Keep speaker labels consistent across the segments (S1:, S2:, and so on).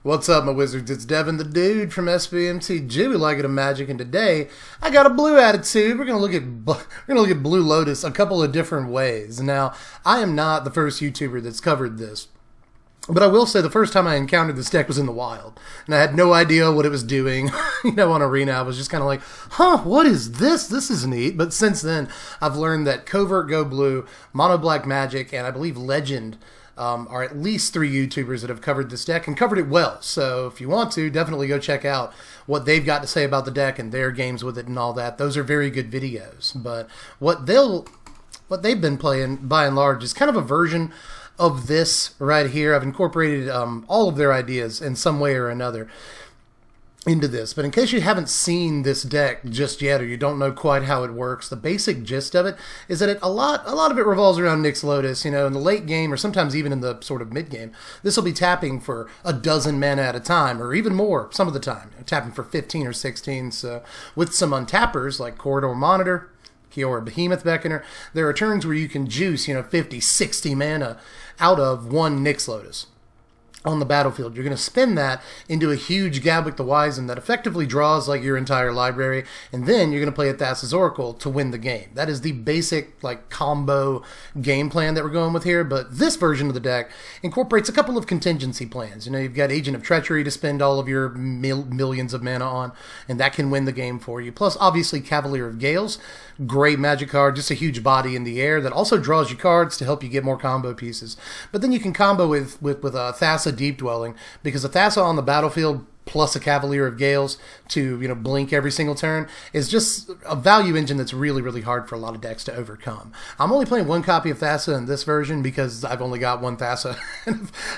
S1: What's up, my wizards? It's Devin, the dude from Mtg. We like it in Magic, and today I got a blue attitude. We're gonna look at Blue Lotus a couple of different ways. Now, I am not the first YouTuber that's covered this, but I will say the first time I encountered this deck was in the wild, and I had no idea what it was doing. On Arena, I was just kind of like, huh, what is this? This is neat. But since then, I've learned that Covert Go Blue, Mono Black Magic, and I believe Legend are at least 3 YouTubers that have covered this deck and covered it well. So if you want to, definitely go check out what they've got to say about the deck and their games with it and all that. Those are very good videos. But what they've been playing, by and large, is kind of a version of this right here. I've incorporated all of their ideas in some way or another into this. But in case you haven't seen this deck just yet, or you don't know quite how it works, the basic gist of it is that a lot of it revolves around Nyx Lotus. In the late game, or sometimes even in the sort of mid game, this will be tapping for a dozen mana at a time, or even more some of the time, tapping for 15 or 16. So with some untappers like Corridor Monitor, Kiora Behemoth Beckoner, there are turns where you can juice 50, 60 mana out of one Nyx Lotus on the battlefield. You're going to spin that into a huge Gadwick the Wizened that effectively draws like your entire library, and then you're going to play a Thassa's Oracle to win the game. That is the basic combo game plan that we're going with here, but this version of the deck incorporates a couple of contingency plans. You've got Agent of Treachery to spend all of your millions of mana on, and that can win the game for you. Plus, obviously, Cavalier of Gales, great magic card, just a huge body in the air that also draws you cards to help you get more combo pieces. But then you can combo with a Thassa Deep Dwelling, because a Thassa on the battlefield plus a Cavalier of Gales to blink every single turn is just a value engine that's really, really hard for a lot of decks to overcome. I'm only playing one copy of Thassa in this version because I've only got one Thassa.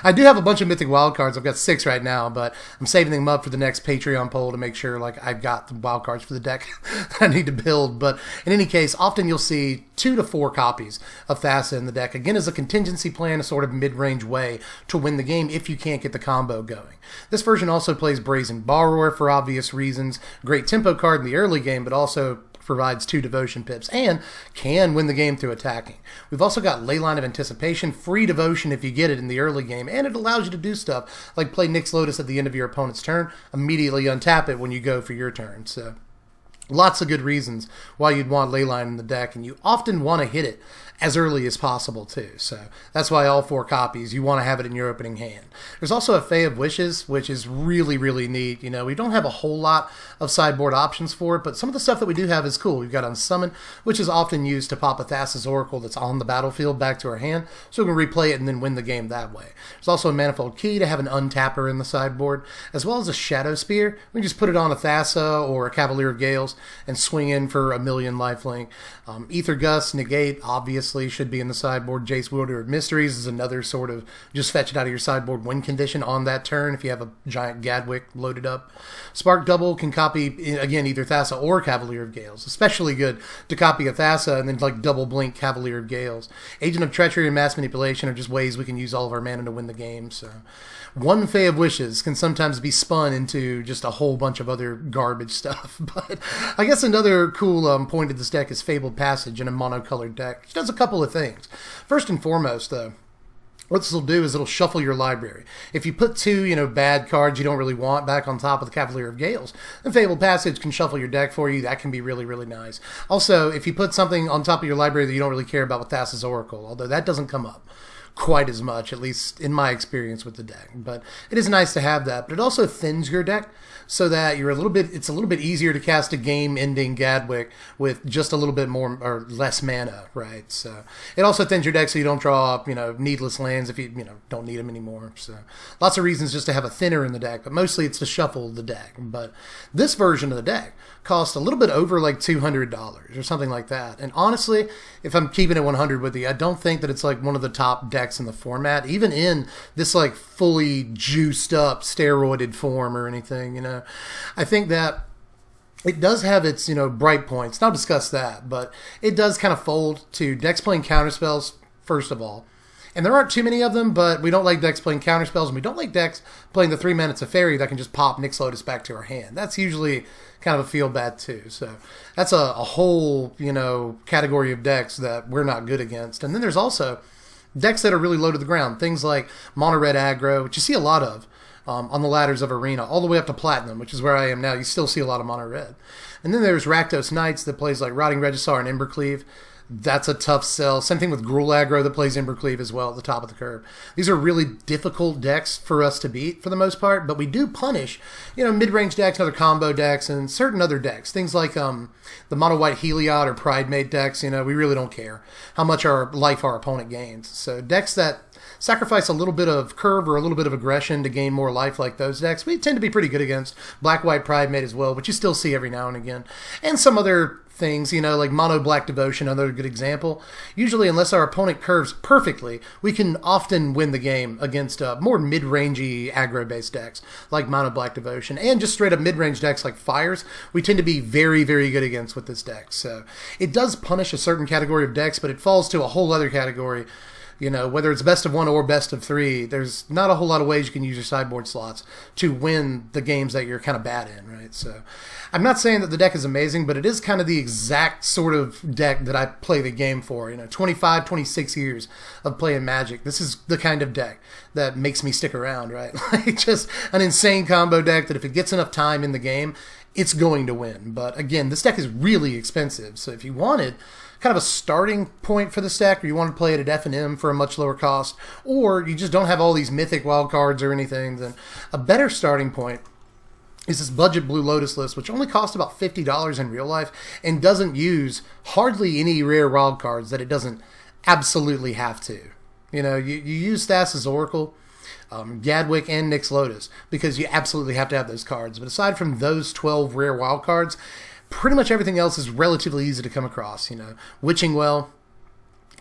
S1: I do have a bunch of Mythic Wildcards. I've got 6 right now, but I'm saving them up for the next Patreon poll to make sure I've got the wildcards for the deck that I need to build. But in any case, often you'll see 2 to 4 copies of Thassa in the deck, again as a contingency plan, a sort of mid-range way to win the game if you can't get the combo going. This version also plays Brazen Borrower for obvious reasons. Great tempo card in the early game, but also provides 2 devotion pips and can win the game through attacking. We've also got Leyline of Anticipation, free devotion if you get it in the early game, and it allows you to do stuff like play Nyx Lotus at the end of your opponent's turn, immediately untap it when you go for your turn. So lots of good reasons why you'd want Leyline in the deck, and you often want to hit it as early as possible too. So that's why all 4 copies, you want to have it in your opening hand. There's also a Fae of Wishes, which is really, really neat. We don't have a whole lot of sideboard options for it, but some of the stuff that we do have is cool. We've got Unsummon, which is often used to pop a Thassa's Oracle that's on the battlefield back to our hand, so we can replay it and then win the game that way. There's also a Manifold Key to have an untapper in the sideboard, as well as a Shadow Spear. We can just put it on a Thassa or a Cavalier of Gales and swing in for a million lifelink. Ether Gust, Negate, obviously should be in the sideboard. Jace, Wielder of Mysteries is another sort of just fetch it out of your sideboard win condition on that turn if you have a giant Gadwick loaded up. Spark Double can copy, again, either Thassa or Cavalier of Gales. Especially good to copy a Thassa and then double blink Cavalier of Gales. Agent of Treachery and Mass Manipulation are just ways we can use all of our mana to win the game. So one Fae of Wishes can sometimes be spun into just a whole bunch of other garbage stuff. But I guess another cool point of this deck is Fabled Passage in a monocolored deck. It does a couple of things. First and foremost, though, what this will do is it'll shuffle your library. If you put 2, bad cards you don't really want back on top of the Cavalier of Gales, then Fabled Passage can shuffle your deck for you. That can be really, really nice. Also, if you put something on top of your library that you don't really care about with Thassa's Oracle, although that doesn't come up quite as much, at least in my experience with the deck. But it is nice to have that. But it also thins your deck so that it's a little bit easier to cast a game-ending Gadwick with just a little bit more or less mana, right? So it also thins your deck so you don't draw up, needless lands if you don't need them anymore. So lots of reasons just to have a thinner in the deck, but mostly it's to shuffle the deck. But this version of the deck costs a little bit over $200 or something like that. And honestly, if I'm keeping it 100 with you, I don't think that it's one of the top decks in the format, even in this fully juiced up steroided form or anything. I think that it does have its bright points. I'll discuss that, but it does kind of fold to decks playing counterspells first of all. And there aren't too many of them, but we don't like decks playing counterspells, and we don't like decks playing the 3-mana Teferi that can just pop Nyx Lotus back to our hand. That's usually kind of a feel bad too. So that's a whole, category of decks that we're not good against. And then there's also decks that are really low to the ground. Things like mono red aggro, which you see a lot of, on the ladders of Arena, all the way up to Platinum, which is where I am now. You still see a lot of mono red. And then there's Rakdos Knights that plays like Rotting Regisaur and Embercleave. That's a tough sell. Same thing with Gruul Aggro that plays Embercleave as well at the top of the curve. These are really difficult decks for us to beat for the most part, but we do punish, mid-range decks, other combo decks, and certain other decks. Things like the Mono-White Heliod or Pridemate decks, we really don't care how much life our opponent gains. So decks that sacrifice a little bit of curve or a little bit of aggression to gain more life like those decks, we tend to be pretty good against. Black-White Pridemate as well, but you still see every now and again. And some other things, like Mono Black Devotion, another good example. Usually, unless our opponent curves perfectly, we can often win the game against more mid-rangey aggro-based decks like Mono Black Devotion, and just straight-up mid-range decks like Fires, we tend to be very, very good against with this deck. So it does punish a certain category of decks, but it falls to a whole other category. Whether it's best of one or best of three, there's not a whole lot of ways you can use your sideboard slots to win the games that you're kind of bad in, right? So I'm not saying that the deck is amazing, but it is kind of the exact sort of deck that I play the game for. 25, 26 years of playing Magic. This is the kind of deck that makes me stick around, right? Like just an insane combo deck that if it gets enough time in the game, it's going to win. But again, this deck is really expensive. So if you wanted kind of a starting point for this deck, or you want to play it at F&M for a much lower cost, or you just don't have all these mythic wild cards or anything, then a better starting point is this budget Blue Lotus list, which only costs about $50 in real life and doesn't use hardly any rare wild cards that it doesn't absolutely have to. You use Thassa's Oracle, Gadwick, and Nyx Lotus because you absolutely have to have those cards. But aside from those 12 rare wild cards, pretty much everything else is relatively easy to come across. Witching Well,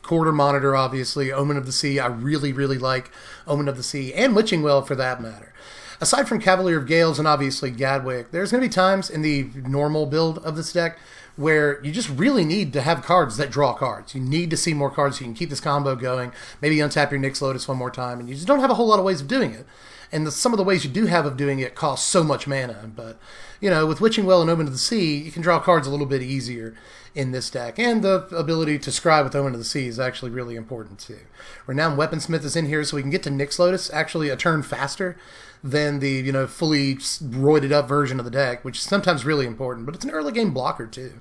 S1: Quarter Monitor, obviously, Omen of the Sea. I really, really like Omen of the Sea, and Witching Well for that matter. Aside from Cavalier of Gales and obviously Gadwick, there's going to be times in the normal build of this deck where you just really need to have cards that draw cards. You need to see more cards so you can keep this combo going, maybe untap your Nyx Lotus one more time, and you just don't have a whole lot of ways of doing it. And some of the ways you do have of doing it cost so much mana. But, with Witching Well and Omen of the Sea, you can draw cards a little bit easier in this deck. And the ability to scry with Omen of the Sea is actually really important too. Renowned Weaponsmith is in here so we can get to Nyx Lotus actually a turn faster than the, fully roided up version of the deck, which is sometimes really important. But it's an early game blocker too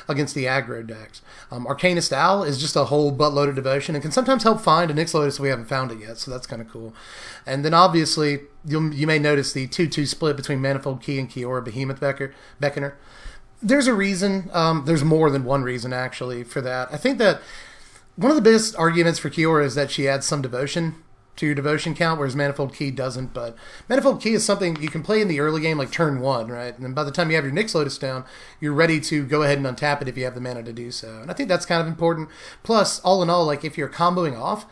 S1: against the aggro decks. Arcanist Owl is just a whole buttload of devotion and can sometimes help find a Nyx Lotus if we haven't found it yet, so that's kind of cool. And then obviously, you may notice the 2-2 split between Manifold Key and Kiora Behemoth Beckoner. There's a reason, there's more than one reason actually for that. I think that one of the biggest arguments for Kiora is that she adds some devotion to your devotion count, whereas Manifold Key doesn't. But Manifold Key is something you can play in the early game, like turn 1, right? And then by the time you have your Nyx Lotus down, you're ready to go ahead and untap it if you have the mana to do so. And I think that's kind of important. Plus, all in all, like if you're comboing off,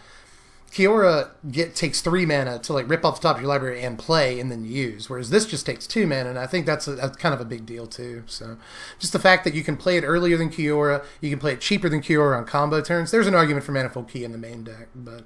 S1: Kiora takes 3 mana to rip off the top of your library and play and then use, whereas this just takes 2 mana, and I think that's kind of a big deal too. So just the fact that you can play it earlier than Kiora, you can play it cheaper than Kiora on combo turns, there's an argument for Manifold Key in the main deck. But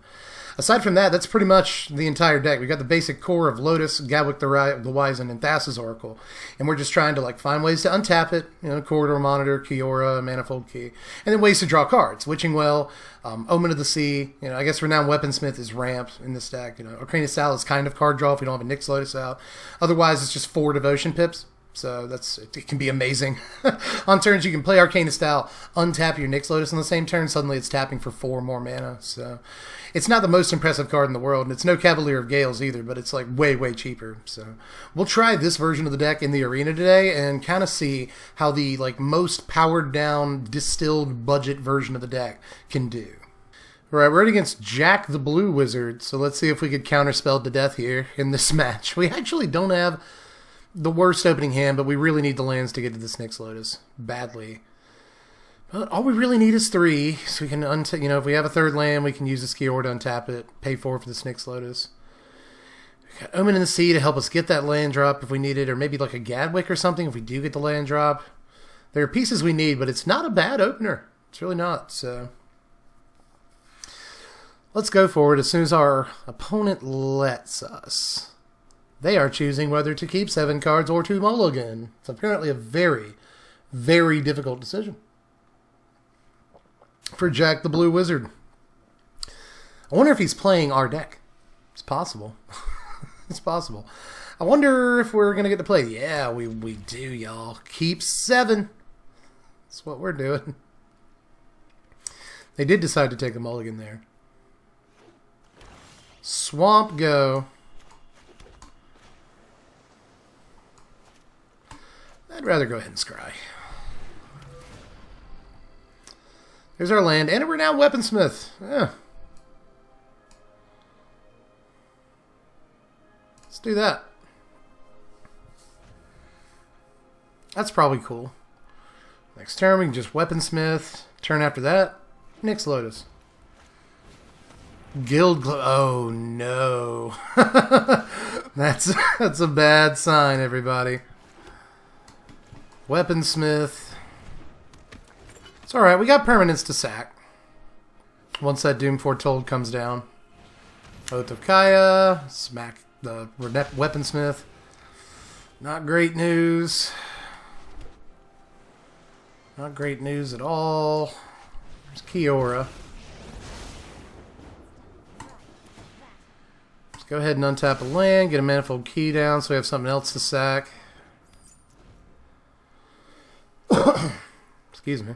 S1: aside from that, that's pretty much the entire deck. We got the basic core of Lotus, Gadwick the Wizened, and Thassa's Oracle, and we're just trying to find ways to untap it. Corridor Monitor, Kiora, Manifold Key, and then ways to draw cards. Witching Well, Omen of the Sea. I guess Renowned Weaponsmith is ramped in this deck. Arcanist Owl is kind of card draw if we don't have a Nyx Lotus out. Otherwise, it's just 4 devotion pips. So it can be amazing. On turns, you can play Arcanist Owl, untap your Nyx Lotus on the same turn. Suddenly, it's tapping for 4 more mana. So it's not the most impressive card in the world, and it's no Cavalier of Gales either, but it's way, way cheaper. So we'll try this version of the deck in the arena today and kind of see how the most powered down, distilled budget version of the deck can do. All right, we're against Jack the Blue Wizard, so let's see if we could counterspell to death here in this match. We actually don't have the worst opening hand, but we really need the lands to get to this Nyx Lotus badly. But all we really need is 3, so we can if we have a 3rd land, we can use the Kiora to untap it, pay 4 for this Nyx Lotus. We got Omen in the Sea to help us get that land drop if we need it, or maybe a Gadwick or something if we do get the land drop. There are pieces we need, but it's not a bad opener. It's really not. So let's go forward as soon as our opponent lets us. They are choosing whether to keep 7 cards or to mulligan. It's apparently a very, very difficult decision for Jack the Blue Wizard. I wonder if he's playing our deck. It's possible. It's possible. I wonder if we're going to get to play. Yeah, we do, y'all. Keep 7. That's what we're doing. They did decide to take a mulligan there. Swamp go. I'd rather go ahead and scry. There's our land, and we're now weaponsmith. Yeah. Let's do that. That's probably cool. Next turn we can just weaponsmith. Turn after that, Nyx Lotus. Guild oh no. That's a bad sign, everybody. Weaponsmith. It's alright, we got permanents to sack. Once that Doom Foretold comes down. Oath of Kaya. Smack the weaponsmith. Not great news. Not great news at all. There's Kiora. Let's go ahead and untap a land, get a manifold key down so we have something else to sack. Excuse me.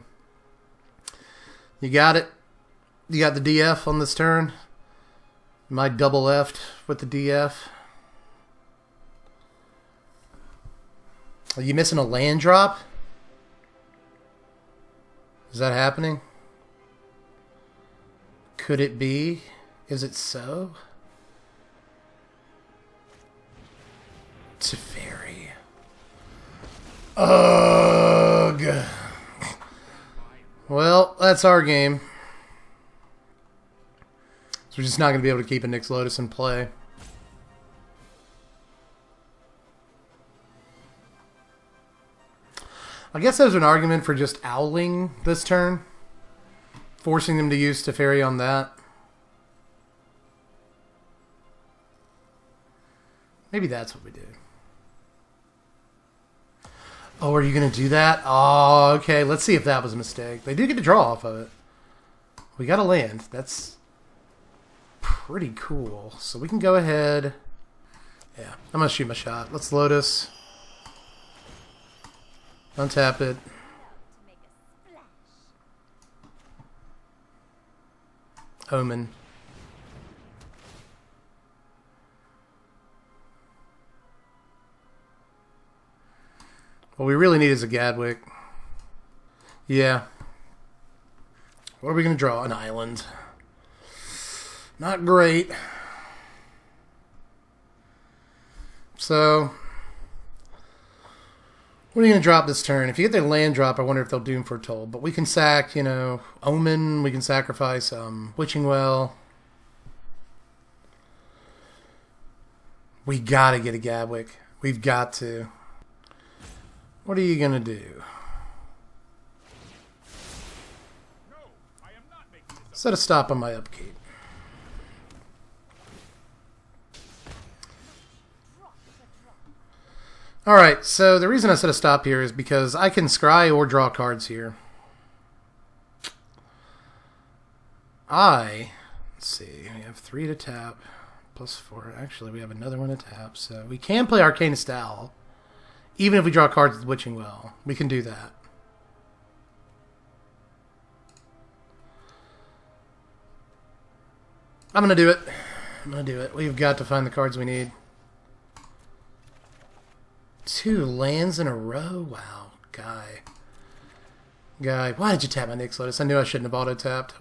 S1: You got it. You got the DF on this turn. My double left with the DF. Are you missing a land drop? Is that happening? Could it be? Is it so? Teferi. Ugh. Well, that's our game. So we're just not going to be able to keep a Nyx Lotus in play. I guess there's an argument for just owling this turn. Forcing them to use Teferi on that. Maybe that's what we do. Oh, are you going to do that? Oh, okay. Let's see if that was a mistake. They do get to draw off of it. We got a land. That's pretty cool. So we can go ahead. Yeah, I'm going to shoot my shot. Let's Lotus. Untap it. Omen. What we really need is a Gadwick. Yeah. What are we going to draw? An island. Not great. So, what are you going to drop this turn? If you get their land drop, I wonder if they'll Doom Foretold. But we can sack, you know, Omen. We can sacrifice Witching Well. We got to get a Gadwick. We've got to. What are you going to do? Set a stop on my upkeep. Alright, so the reason I set a stop here is because I can scry or draw cards here. Let's see, we have 3 to tap, plus 4. Actually, we have another one to tap, so we can play Arcanist Owl. Even if we draw cards with Witching Well, we can do that. I'm going to do it. I'm going to do it. We've got to find the cards we need. 2 lands in a row? Wow, Guy. Why did you tap my Nyx Lotus? I knew I shouldn't have auto-tapped.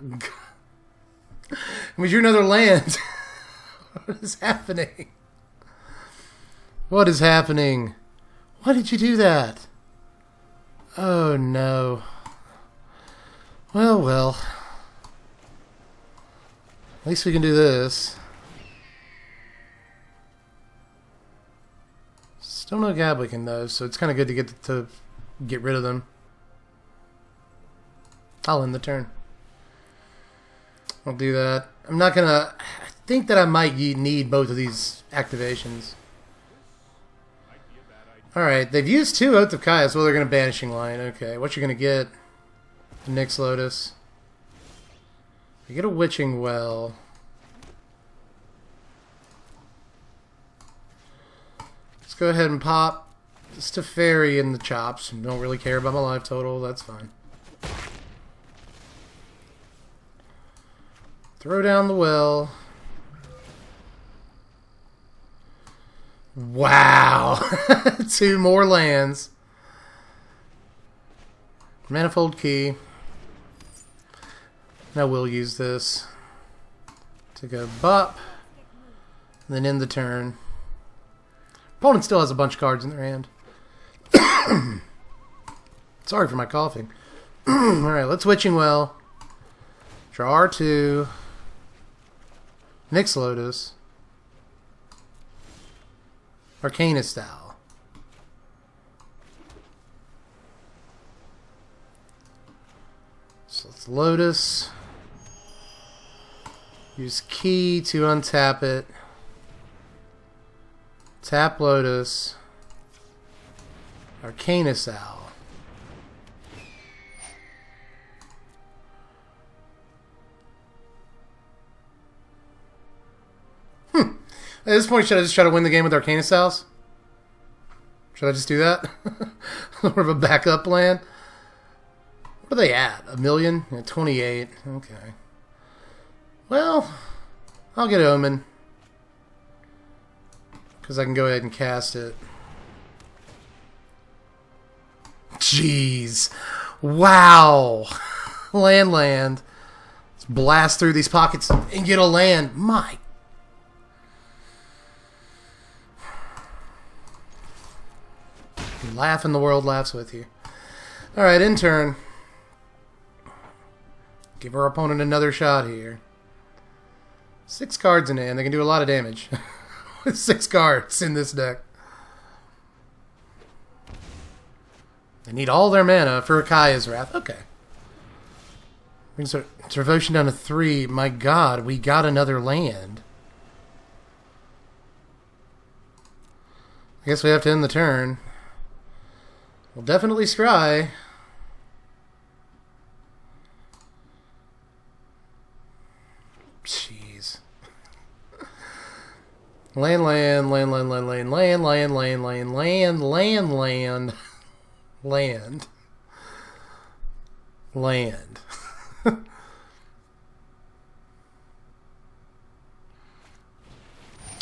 S1: Was you another land? What is happening? What is happening? Why did you do that? Oh no. Well. At least we can do this. Still no Gadwick in those, so it's kind of good to get rid of them. I'll end the turn. I'll do that. I'm not gonna. I think that I might need both of these activations. Alright, they've used 2 Oath of Kaya, so they're going to Banishing Line. Okay, what you're going to get? The Nyx Lotus. You get a Witching Well. go ahead and pop just a fairy in the chops. Don't really care about my life total. That's fine. Throw down the well. Wow. 2 more lands. Manifold key. Now we'll use this to go bop. And then end the turn. Opponent still has a bunch of cards in their hand. Sorry for my coughing. Alright, let's Witching Well. Draw R2. Nyx Lotus. Arcana Style. So let's Lotus. Use key to untap it. Tap Lotus. Arcana Style. At this point, should I just try to win the game with Arcana Styles? Should I just do that? More of a backup plan? What are they at? 1 million? Yeah, 28. Okay. Well, I'll get Omen. Because I can go ahead and cast it. Jeez. Wow. Land. Let's blast through these pockets and get a land. My. Laugh and the world laughs with you. Alright, in turn. Give our opponent another shot here. 6 cards in hand. They can do a lot of damage. With 6 cards in this deck. They need all their mana for Akaya's Wrath. Okay. Brings our devotion down to 3. My god, we got another land. I guess we have to end the turn. We'll definitely scry. Jeez. Land.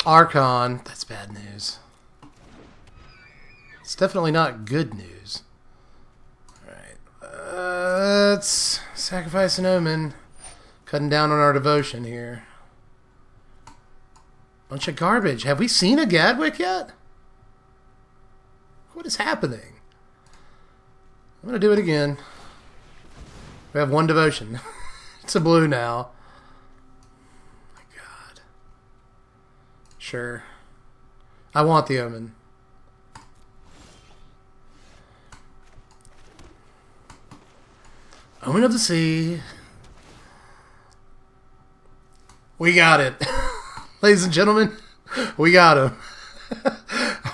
S1: Archon. That's bad news. It's definitely not good news. Alright. Let's sacrifice an Omen. Cutting down on our devotion here. Bunch of garbage. Have we seen a Gadwick yet? What is happening? I'm going to do it again. We have 1 devotion. It's a blue now. My god. Sure. I want the Omen. Omen of the Sea. We got it. Ladies and gentlemen, we got him.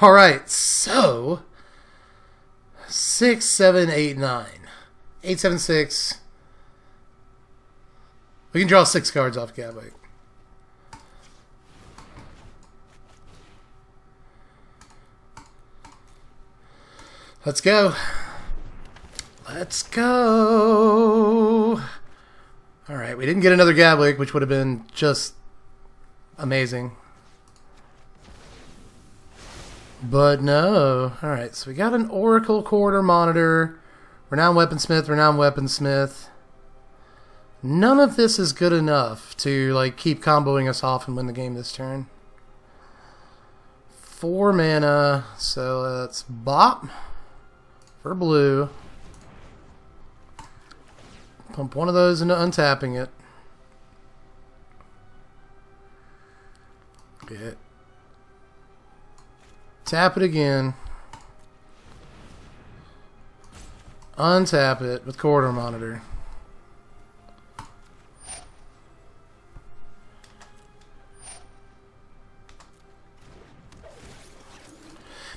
S1: Alright, so 6, 7, 8, 9. 8, 7, 6. We can draw 6 cards off Gadwick. Let's go. Let's go. Alright, we didn't get another Gadwick, which would have been just amazing. But no. Alright, so we got an Oracle Quarter Monitor, Renowned Weaponsmith. None of this is good enough to like keep comboing us off and win the game this turn. 4 mana, so let's bop for blue. Pump one of those into untapping it. Get. Tap it again. Untap it with Quarter Monitor.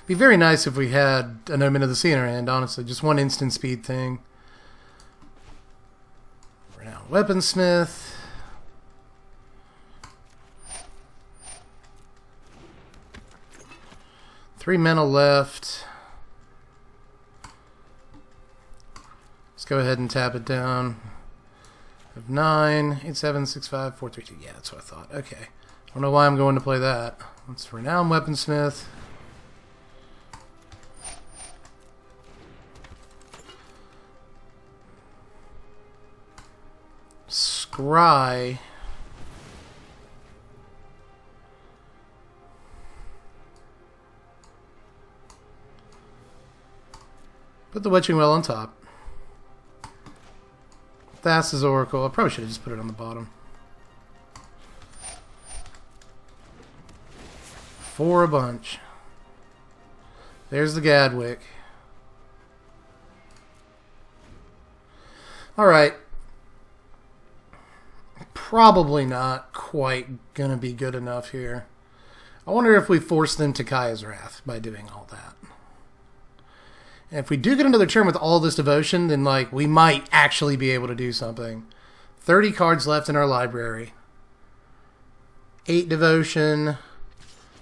S1: Be very nice if we had an Omen of the Sea in our hand, honestly. Just 1 instant speed thing. Renowned Weaponsmith. 3 mana left. Let's go ahead and tap it down. I have 9, 8, 7, 6, 5, 4, 3, 2. Yeah, that's what I thought. Okay. I don't know why I'm going to play that. Let's Renown Weaponsmith. Scry. Put the Witching Well on top. Thassa's Oracle. I probably should have just put it on the bottom. 4 a bunch. There's the Gadwick. Alright. Probably not quite gonna be good enough here. I wonder if we force them to Kaya's Wrath by doing all that. And if we do get another turn with all this devotion, then like we might actually be able to do something. 30 cards left in our library. 8 devotion.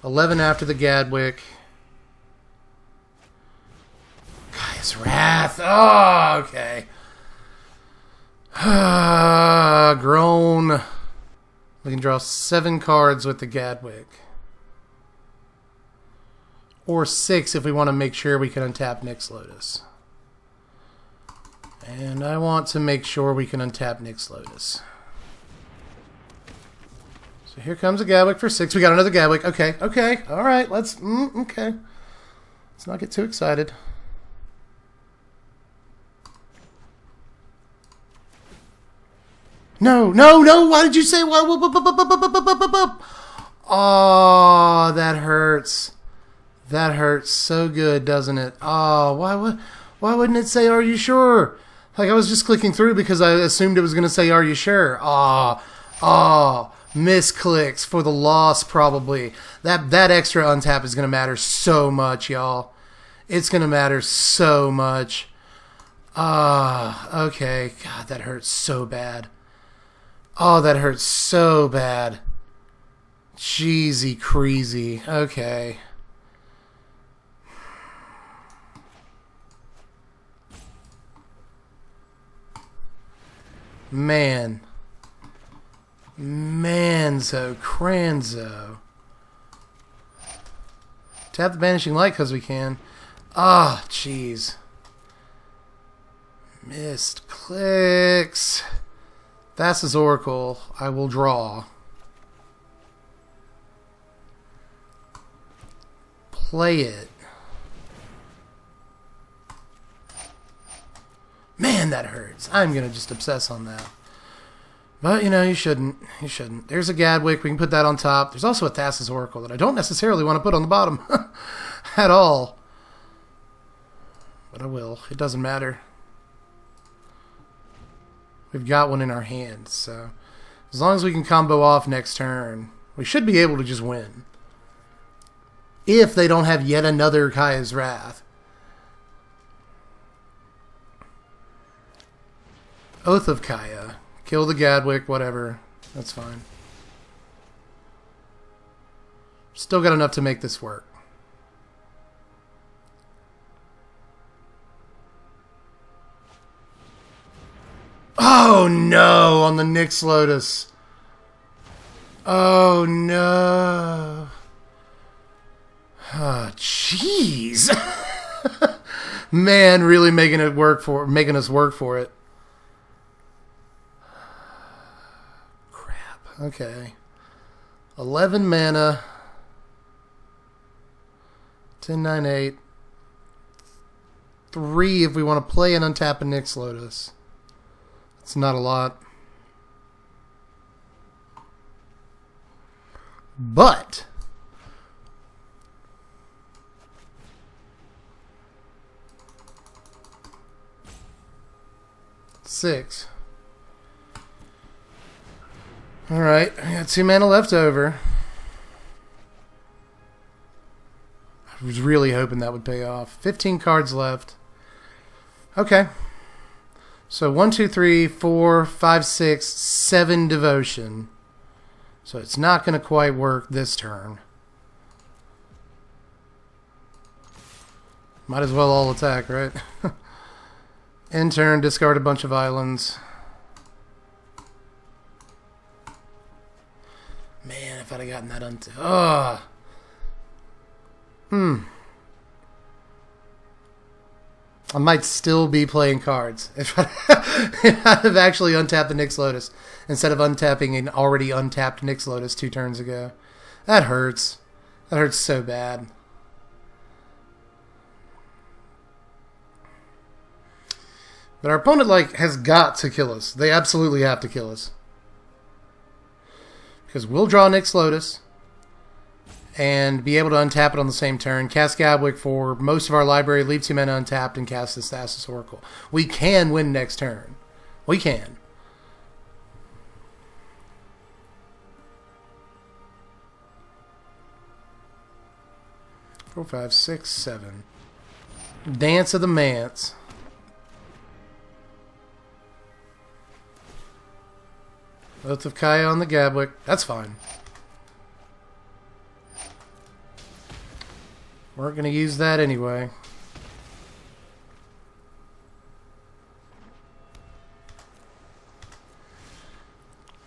S1: 11 after the Gadwick. Kaya's Wrath. Oh, okay. Groan. We can draw 7 cards with the Gadwick. Or 6 if we want to make sure we can untap Nyx Lotus. And I want to make sure we can untap Nyx Lotus. So here comes a Gadwick for 6. We got another Gadwick. Okay, okay. Alright, let's... okay. Let's not get too excited. No, no, no! Why did you say... Oh, that hurts. That hurts so good, doesn't it? Oh, why wouldn't it say, are you sure? Like, I was just clicking through because I assumed it was going to say, are you sure? Oh, misclicks for the loss, probably. That extra untap is going to matter so much, y'all. It's going to matter so much. Okay. God, that hurts so bad. Oh, that hurts so bad. Jeezy crazy. Okay. Manzo, Cranzo. Tap the Banishing Light because we can. Ah, jeez. Missed clicks. Thassa's Oracle. I will draw. Play it. Man, that hurts. I'm going to just obsess on that. But, you know, you shouldn't. You shouldn't. There's a Gadwick. We can put that on top. There's also a Thassa's Oracle that I don't necessarily want to put on the bottom at all. But I will. It doesn't matter. We've got one in our hands, so as long as we can combo off next turn, we should be able to just win. If they don't have yet another Kaya's Wrath. Oath of Kaya. Kill the Gadwick, whatever. That's fine. Still got enough to make this work. Oh no, on the Nyx Lotus. Oh no. Oh, jeez. Man, really making us work for it. Crap. Okay. 11 mana. 10, 9, 8. 3 if we want to play and untap a Nyx Lotus. It's not a lot. But six. Alright, I got 2 mana left over. I was really hoping that would pay off. 15 cards left. Okay. So 1, 2, 3, 4, 5, 6, 7 devotion. So it's not going to quite work this turn. Might as well all attack, right? End turn, discard a bunch of islands. Man, if I'd have gotten that untapped. I might still be playing cards if I'd have actually untapped the Nyx Lotus instead of untapping an already untapped Nyx Lotus 2 turns ago. That hurts. That hurts so bad. But our opponent, like, has got to kill us. They absolutely have to kill us. Because we'll draw Nyx Lotus and be able to untap it on the same turn. Cast Gadwick for most of our library, leave 2 mana untapped, and cast this Thassa's Oracle. We can win next turn. We can. Four, 5, 6, 7. Dance of the Mance. Oath of Kaya on the Gadwick. That's fine. We're going to use that anyway.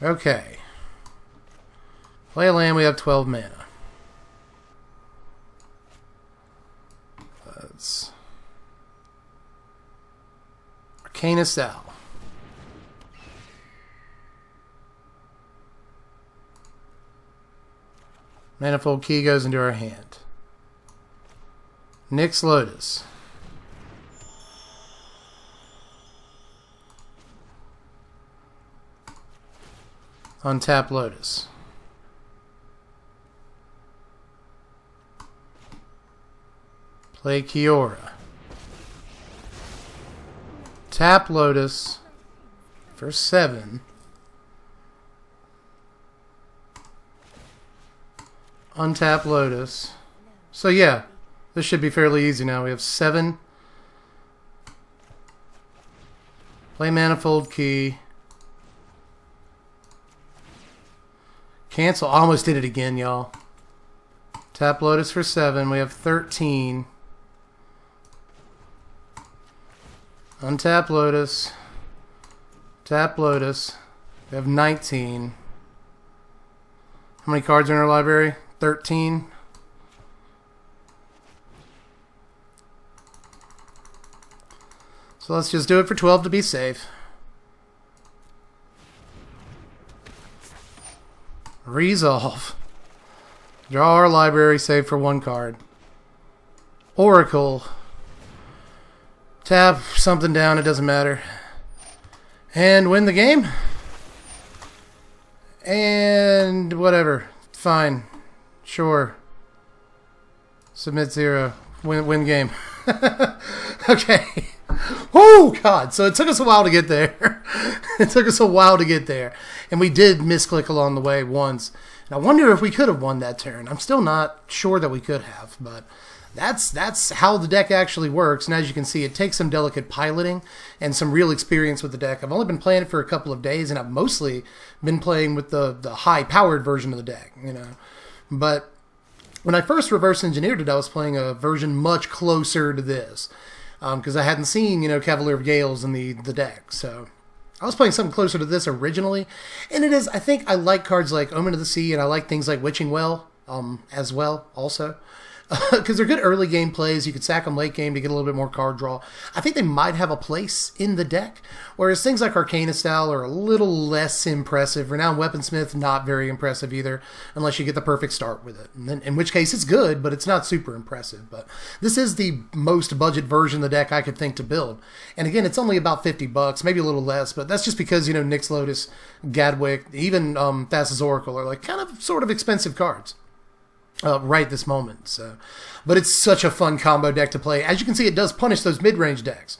S1: Okay. Play a land, we have 12 mana. Let's... Arcana Sal. Manifold Key goes into our hand. Nyx Lotus. Untap Lotus. Play Kiora. Tap Lotus for 7. Untap Lotus. So yeah, this should be fairly easy now. We have 7. Play Manifold Key. Cancel. Almost did it again, y'all. Tap Lotus for 7. We have 13. Untap Lotus. Tap Lotus. We have 19. How many cards are in our library? 13. So let's just do it for 12 to be safe. Resolve. Draw our library, save for 1 card. Oracle. Tap something down, it doesn't matter. And win the game. And whatever. Fine. Sure. Submit 0. Win game. Okay. Oh, God. So it took us a while to get there. It took us a while to get there. And we did misclick along the way once. And I wonder if we could have won that turn. I'm still not sure that we could have, but that's how the deck actually works. And as you can see, it takes some delicate piloting and some real experience with the deck. I've only been playing it for a couple of days, and I've mostly been playing with the high-powered version of the deck, you know. But when I first reverse engineered it, I was playing a version much closer to this. Because I hadn't seen, you know, Cavalier of Gales in the deck. So I was playing something closer to this originally. And it is, I think I like cards like Omen of the Sea, and I like things like Witching Well as well also. Because they're good early game plays. You could sack them late game to get a little bit more card draw. I think they might have a place in the deck. Whereas things like Arcana Style are a little less impressive. Renowned Weaponsmith, not very impressive either, unless you get the perfect start with it. And then, in which case it's good, but it's not super impressive. But this is the most budget version of the deck I could think to build. And again, it's only about $50, maybe a little less, but that's just because, you know, Nyx Lotus, Gadwick, even Thassa's Oracle are like kind of sort of expensive cards. Right this moment. So, but it's such a fun combo deck to play. As you can see, it does punish those mid-range decks.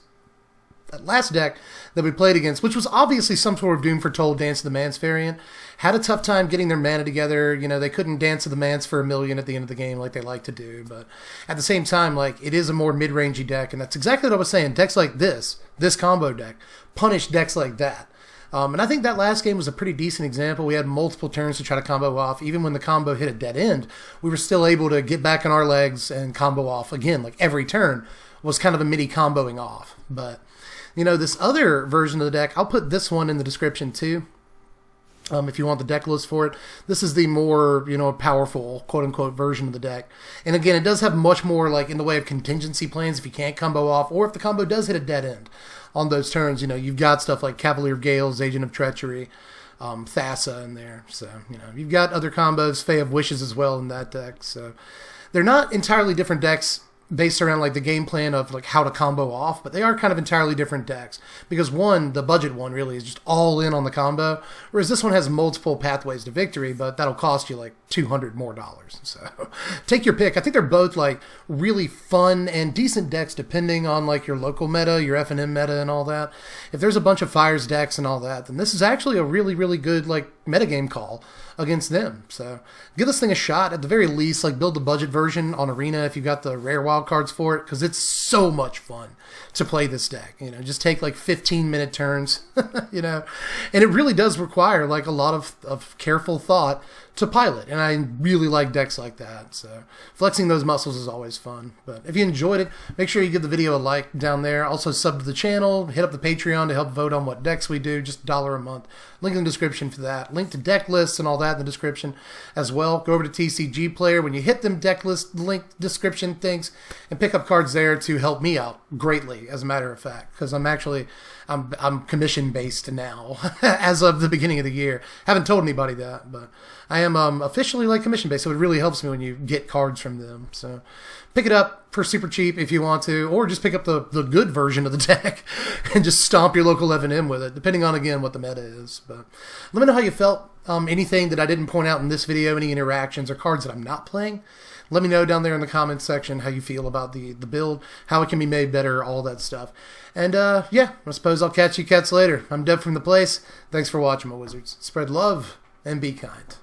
S1: That last deck that we played against, which was obviously some sort of Doom Foretold Dance of the Mance variant, had a tough time getting their mana together. You know, they couldn't Dance of the Mance for 1,000,000 at the end of the game like they like to do. But at the same time, like, it is a more mid-rangey deck, and that's exactly what I was saying. Decks like this combo deck, punish decks like that. And I think that last game was a pretty decent example. We had multiple turns to try to combo off. Even when the combo hit a dead end, we were still able to get back on our legs and combo off again, like every turn, was kind of a mini comboing off. But, you know, this other version of the deck, I'll put this one in the description too. If you want the deck list for it. This is the more, you know, powerful, quote-unquote, version of the deck. And again, it does have much more, like, in the way of contingency plans if you can't combo off, or if the combo does hit a dead end on those turns. You know, you've got stuff like Cavalier of Gales, Agent of Treachery, Thassa in there. So, you know, you've got other combos, Fae of Wishes as well in that deck. So, they're not entirely different decks based around like the game plan of like how to combo off, but they are kind of entirely different decks because one, the budget one really is just all in on the combo, whereas this one has multiple pathways to victory, but that'll cost you like $200 more. So take your pick. I think they're both like really fun and decent decks depending on like your local meta, your F&M meta and all that. If there's a bunch of Fires decks and all that, then this is actually a really, really good like metagame call against them. So give this thing a shot. At the very least, like build the budget version on Arena if you've got the rare wild cards for it, because it's so much fun to play this deck. You know, just take like 15-minute turns, you know, and it really does require like a lot of careful thought to pilot, and I really like decks like that. So flexing those muscles is always fun. But if you enjoyed it, make sure you give the video a like down there. Also sub to the channel, hit up the Patreon to help vote on what decks we do, just $1 a month. Link in the description for that. Link to deck lists and all that in the description as well. Go over to TCG Player when you hit them deck list link description things and pick up cards there to help me out greatly, as a matter of fact, because I'm commission based now as of the beginning of the year. Haven't told anybody that, but I am officially like commission based, so it really helps me when you get cards from them. So pick it up for super cheap if you want to, or just pick up the good version of the deck and just stomp your local F&M with it, depending on, again, what the meta is. But let me know how you felt. Anything that I didn't point out in this video, any interactions or cards that I'm not playing, let me know down there in the comments section how you feel about the build, how it can be made better, all that stuff. And yeah, I suppose I'll catch you cats later. I'm Dev from the Place. Thanks for watching, my wizards. Spread love and be kind.